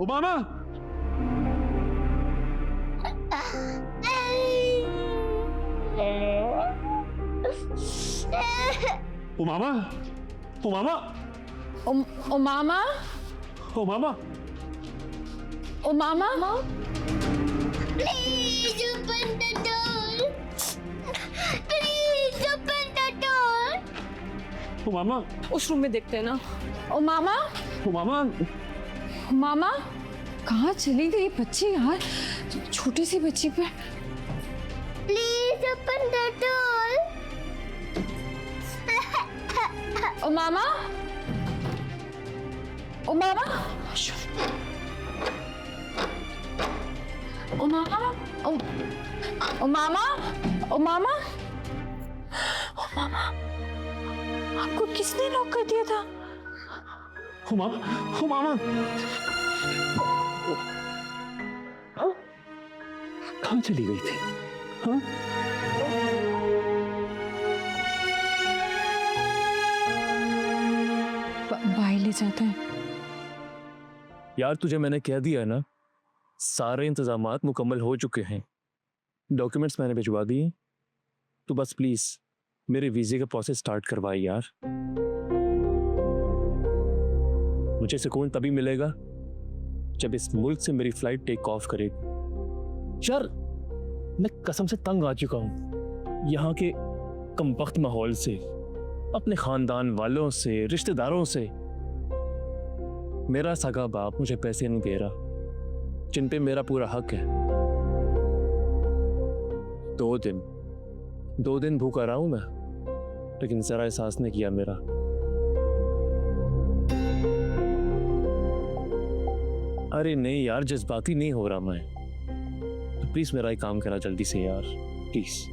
Umama, Umama, Umama, Umama, Umama, Umama, Please open the door. Please open the door. Umama, उस room में देखते हैं ना। Umama, Umama, Umama, कहाँ चली गई बच्ची यार? छोटी सी बच्ची पे। Please open the door. Umama, Umama, Umama, Umama, Umama, Umama, आपको किसने लॉक कर दिया था? उमामा, उमामा, कहाँ चली गई थी? हाँ? भाई ले जाते हैं। यार तुझे मैंने कह दिया ना, सारे इंतजामात मुकम्मल हो चुके हैं, डॉक्यूमेंट्स मैंने भिजवा दिए। तो बस प्लीज मेरे वीजे का प्रोसेस स्टार्ट करवाए यार। मुझे सुकून तभी मिलेगा जब इस मुल्क से मेरी फ्लाइट टेक ऑफ करेगी। यार मैं कसम से तंग आ चुका हूं यहाँ के कमबख्त माहौल से, अपने खानदान वालों से, रिश्तेदारों से। मेरा सगा बाप मुझे पैसे नहीं दे रहा जिन पे मेरा पूरा हक है। 2 दिन भूखा रहा हूं मैं, लेकिन जरा एहसास नहीं किया मेरा। अरे नहीं यार, जज्बाती नहीं हो रहा मैं, तो प्लीज मेरा एक काम करा जल्दी से यार, प्लीज।